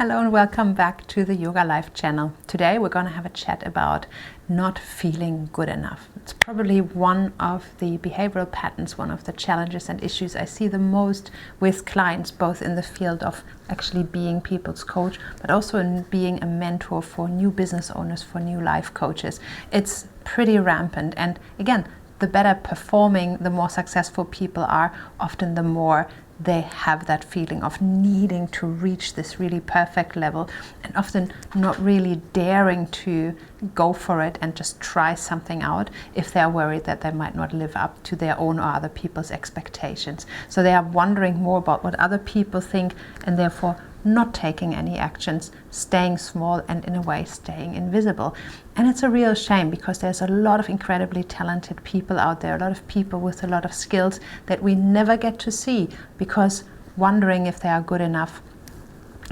Hello and welcome back to the Yoga Life channel. Today we're going to have a chat about not feeling good enough. It's probably one of the behavioral patterns, one of the challenges and issues I see the most with clients, both in the field of actually being people's coach, but also in being a mentor for new business owners, for new life coaches. It's pretty rampant, and again, the better performing, the more successful people are, often the more they have that feeling of needing to reach this really perfect level and often not really daring to go for it and just try something out if they're worried that they might not live up to their own or other people's expectations. So they are wondering more about what other people think and therefore not taking any actions, staying small and in a way staying invisible. And it's a real shame because there's a lot of incredibly talented people out there, a lot of people with a lot of skills that we never get to see because wondering if they are good enough,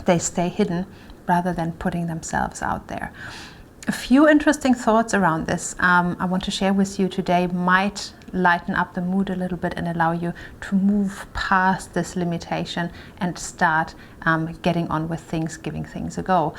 they stay hidden rather than putting themselves out there. A few interesting thoughts around this I want to share with you today might lighten up the mood a little bit and allow you to move past this limitation and start getting on with things, giving things a go.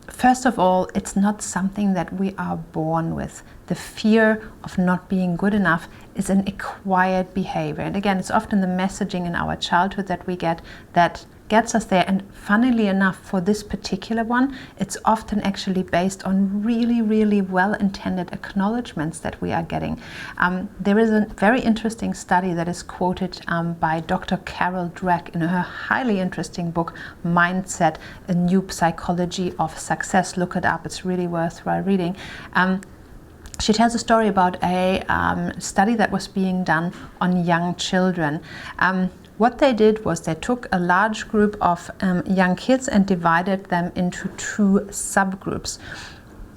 First of all, it's not something that we are born with. The fear of not being good enough is an acquired behavior. And again, it's often the messaging in our childhood that we get that gets us there. And funnily enough, for this particular one, it's often actually based on really, really well-intended acknowledgements that we are getting. There is a very interesting study that is quoted by Dr. Carol Dweck in her highly interesting book, Mindset, A New Psychology of Success. Look it up, it's really worthwhile reading. She tells a story about a study that was being done on young children. What they did was they took a large group of young kids and divided them into two subgroups.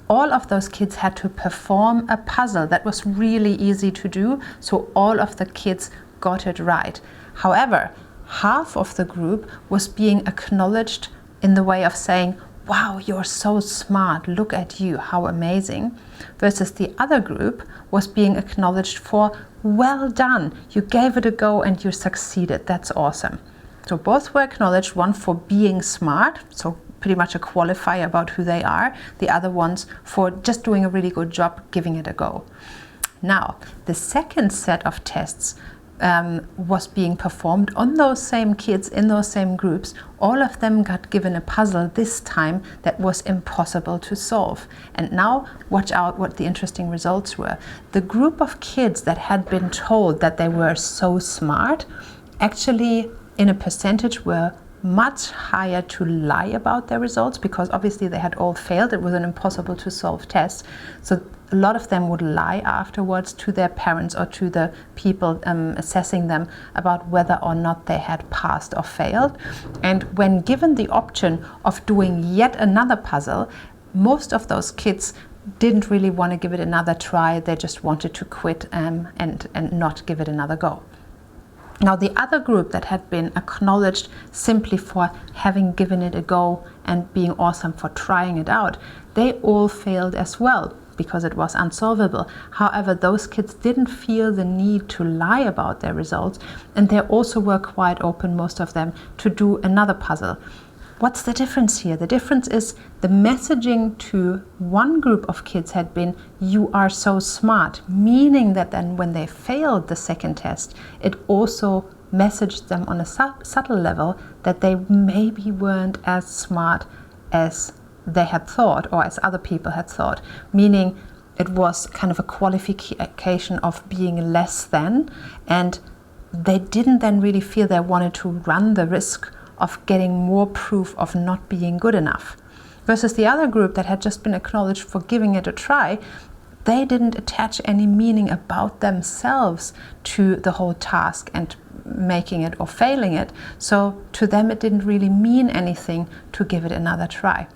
All of those kids had to perform a puzzle that was really easy to do, so all of the kids got it right. However, half of the group was being acknowledged in the way of saying, "Wow, you're so smart, look at you, how amazing," versus the other group was being acknowledged for, "Well done, you gave it a go and you succeeded, that's awesome." So both were acknowledged, one for being smart, so pretty much a qualifier about who they are, the other ones for just doing a really good job, giving it a go. Now, the second set of tests was being performed on those same kids in those same groups. All of them got given a puzzle this time that was impossible to solve. And now watch out what the interesting results were. The group of kids that had been told that they were so smart actually in a percentage were much higher to lie about their results because obviously they had all failed. It was an impossible to solve test. So a lot of them would lie afterwards to their parents or to the people assessing them about whether or not they had passed or failed. And when given the option of doing yet another puzzle, most of those kids didn't really want to give it another try. They just wanted to quit and not give it another go. Now, the other group that had been acknowledged simply for having given it a go and being awesome for trying it out, they all failed as well because it was unsolvable. However, those kids didn't feel the need to lie about their results, and they also were quite open, most of them, to do another puzzle. What's the difference here? The difference is the messaging to one group of kids had been, "You are so smart," meaning that then when they failed the second test, it also messaged them on a subtle level that they maybe weren't as smart as they had thought or as other people had thought, meaning it was kind of a qualification of being less than, and they didn't then really feel they wanted to run the risk of getting more proof of not being good enough. Versus the other group that had just been acknowledged for giving it a try, they didn't attach any meaning about themselves to the whole task and making it or failing it. So to them it didn't really mean anything to give it another try.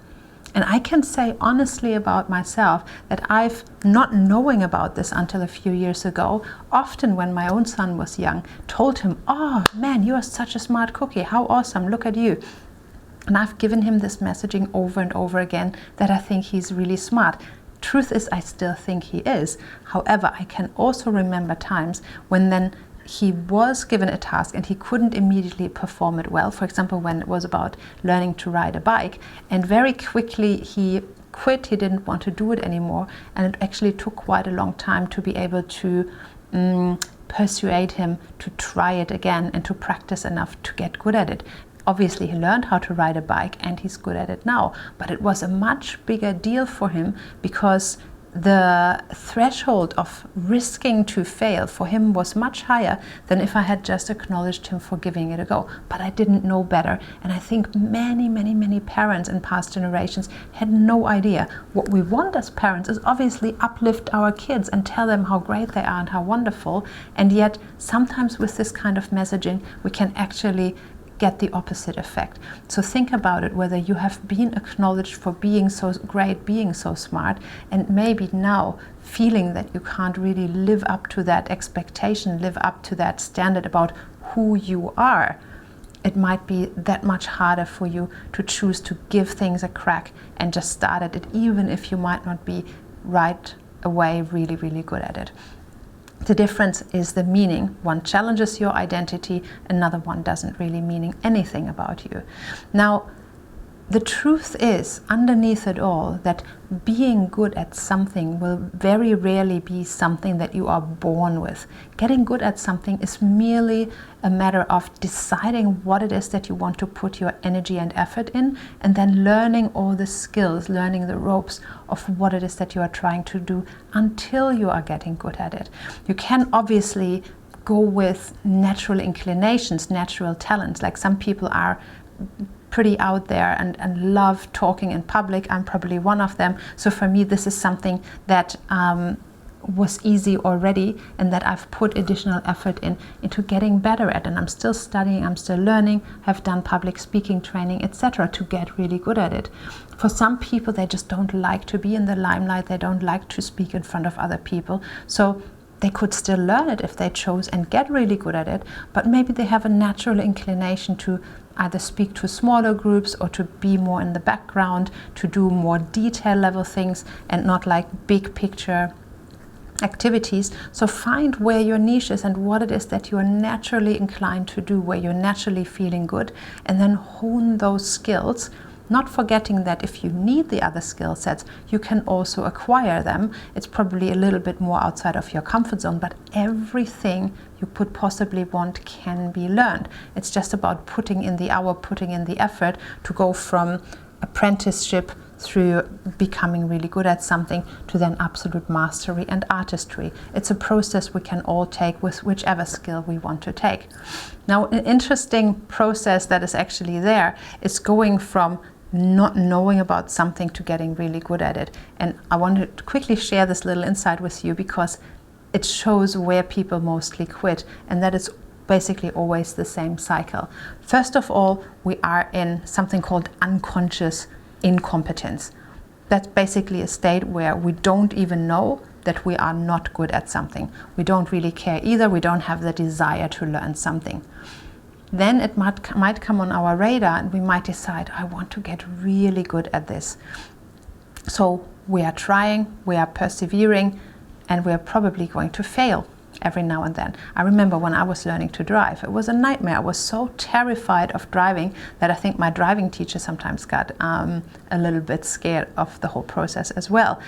And I can say honestly about myself that I've, not knowing about this until a few years ago, often when my own son was young, told him, "Oh man, you are such a smart cookie, how awesome, look at you." And I've given him this messaging over and over again that I think he's really smart. Truth is, I still think he is. However, I can also remember times when then he was given a task and he couldn't immediately perform it well, for example, when it was about learning to ride a bike, and very quickly he quit, he didn't want to do it anymore, and it actually took quite a long time to be able to persuade him to try it again and to practice enough to get good at it. Obviously, he learned how to ride a bike and he's good at it now, but it was a much bigger deal for him because the threshold of risking to fail for him was much higher than if I had just acknowledged him for giving it a go. But I didn't know better, and I think many parents in past generations had no idea. What we want as parents is obviously uplift our kids and tell them how great they are and how wonderful, and yet sometimes with this kind of messaging we can actually get the opposite effect. So think about it, whether you have been acknowledged for being so great, being so smart, and maybe now feeling that you can't really live up to that expectation, live up to that standard about who you are. It might be that much harder for you to choose to give things a crack and just start at it, even if you might not be right away really good at it. The difference is the meaning. One challenges your identity, another one doesn't really mean anything about you. Now, the truth is, underneath it all, that being good at something will very rarely be something that you are born with. Getting good at something is merely a matter of deciding what it is that you want to put your energy and effort in, and then learning all the skills, learning the ropes of what it is that you are trying to do until you are getting good at it. You can obviously go with natural inclinations, natural talents, like some people are pretty out there and love talking in public. I'm probably one of them. So for me, this is something that was easy already and that I've put additional effort into getting better at. And I'm still studying, I'm still learning, have done public speaking training, etc. to get really good at it. For some people, they just don't like to be in the limelight. They don't like to speak in front of other people. So they could still learn it if they chose and get really good at it, but maybe they have a natural inclination to either speak to smaller groups or to be more in the background, to do more detail level things and not like big picture activities. So find where your niche is and what it is that you are naturally inclined to do, where you're naturally feeling good, and then hone those skills. Not forgetting that if you need the other skill sets, you can also acquire them. It's probably a little bit more outside of your comfort zone, but everything you could possibly want can be learned. It's just about putting in the hour, putting in the effort to go from apprenticeship through becoming really good at something to then absolute mastery and artistry. It's a process we can all take with whichever skill we want to take. Now, an interesting process that is actually there is going from not knowing about something to getting really good at it. And I wanted to quickly share this little insight with you because it shows where people mostly quit, and that is basically always the same cycle. First of all, we are in something called unconscious incompetence. That's basically a state where we don't even know that we are not good at something. We don't really care either. We don't have the desire to learn something. Then it might come on our radar and we might decide, I want to get really good at this. So we are trying, we are persevering, and we are probably going to fail every now and then. I remember when I was learning to drive, it was a nightmare. I was so terrified of driving that I think my driving teacher sometimes got a little bit scared of the whole process as well.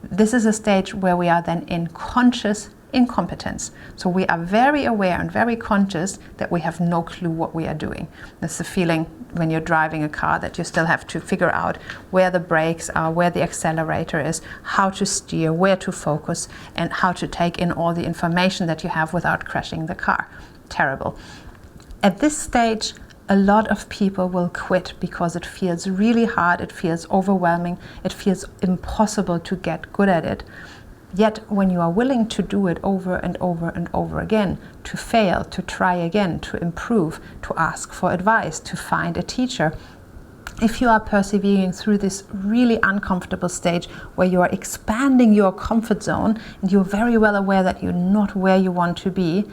This is a stage where we are then in conscious incompetence. So we are very aware and very conscious that we have no clue what we are doing. That's the feeling when you're driving a car that you still have to figure out where the brakes are, where the accelerator is, how to steer, where to focus, and how to take in all the information that you have without crashing the car. Terrible. At this stage, a lot of people will quit because it feels really hard, it feels overwhelming, it feels impossible to get good at it. Yet when you are willing to do it over and over and over again, to fail, to try again, to improve, to ask for advice, to find a teacher, if you are persevering through this really uncomfortable stage where you are expanding your comfort zone and you're very well aware that you're not where you want to be,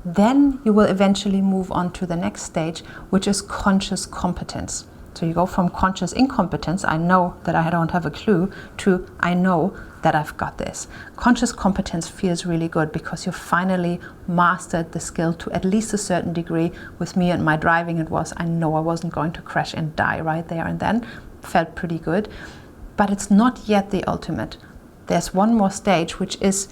then you will eventually move on to the next stage, which is conscious competence. So you go from conscious incompetence, I know that I don't have a clue, to I know that I've got this. Conscious competence feels really good because you finally mastered the skill to at least a certain degree. With me and my driving, it was, I know I wasn't going to crash and die right there and then. Felt pretty good. But it's not yet the ultimate. There's one more stage, which is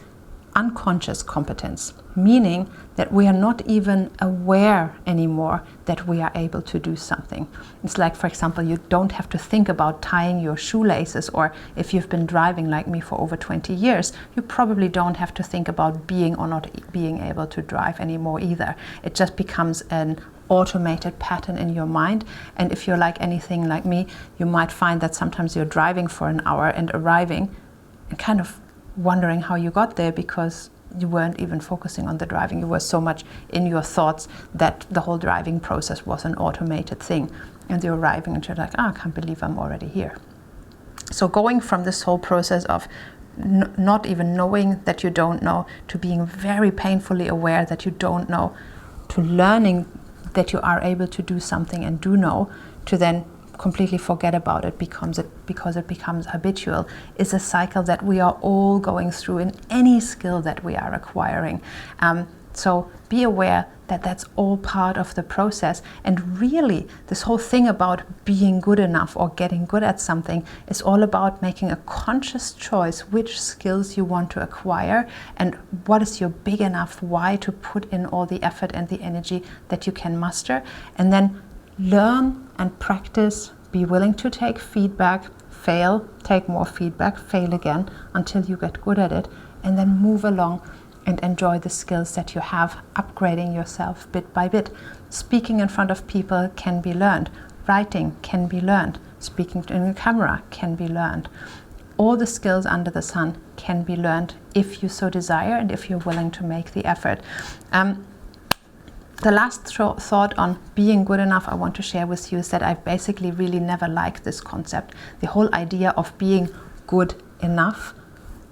unconscious competence, meaning that we are not even aware anymore that we are able to do something. It's like, for example, you don't have to think about tying your shoelaces, or if you've been driving like me for over 20 years, you probably don't have to think about being or not being able to drive anymore either. It just becomes an automated pattern in your mind. And if you're like anything like me, you might find that sometimes you're driving for an hour and arriving and kind of wondering how you got there because you weren't even focusing on the driving. You were so much in your thoughts that the whole driving process was an automated thing. And you're arriving and you're like, I can't believe I'm already here. So going from this whole process of not even knowing that you don't know, to being very painfully aware that you don't know, to learning that you are able to do something and do know, to then completely forget about it because it becomes habitual, is a cycle that we are all going through in any skill that we are acquiring. So be aware that that's all part of the process. And really, this whole thing about being good enough or getting good at something is all about making a conscious choice which skills you want to acquire and what is your big enough why to put in all the effort and the energy that you can muster. And then learn and practice, be willing to take feedback, fail, take more feedback, fail again until you get good at it, and then move along and enjoy the skills that you have, upgrading yourself bit by bit. Speaking in front of people can be learned. Writing can be learned. Speaking in a camera can be learned. All the skills under the sun can be learned if you so desire and if you're willing to make the effort. The last thought on being good enough I want to share with you is that I basically really never liked this concept. The whole idea of being good enough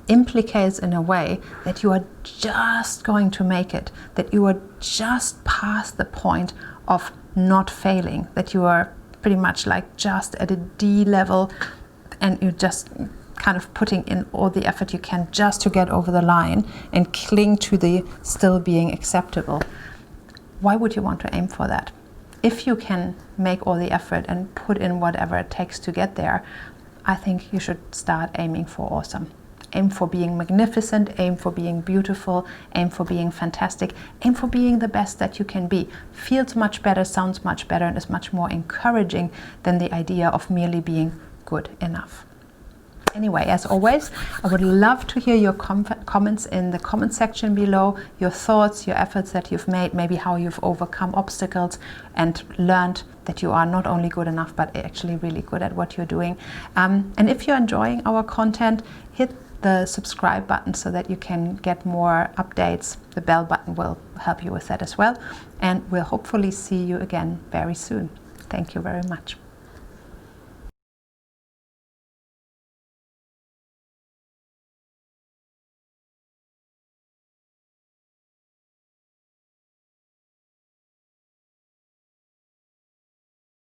implicates in a way that you are just going to make it, that you are just past the point of not failing, that you are pretty much like just at a D level and you're just kind of putting in all the effort you can just to get over the line and cling to the still being acceptable. Why would you want to aim for that? If you can make all the effort and put in whatever it takes to get there, I think you should start aiming for awesome. Aim for being magnificent, aim for being beautiful, aim for being fantastic, aim for being the best that you can be. Feels much better, sounds much better, and is much more encouraging than the idea of merely being good enough. Anyway, as always, I would love to hear your comments in the comment section below, your thoughts, your efforts that you've made, maybe how you've overcome obstacles and learned that you are not only good enough, but actually really good at what you're doing. And if you're enjoying our content, hit the subscribe button so that you can get more updates. The bell button will help you with that as well. And we'll hopefully see you again very soon. Thank you very much.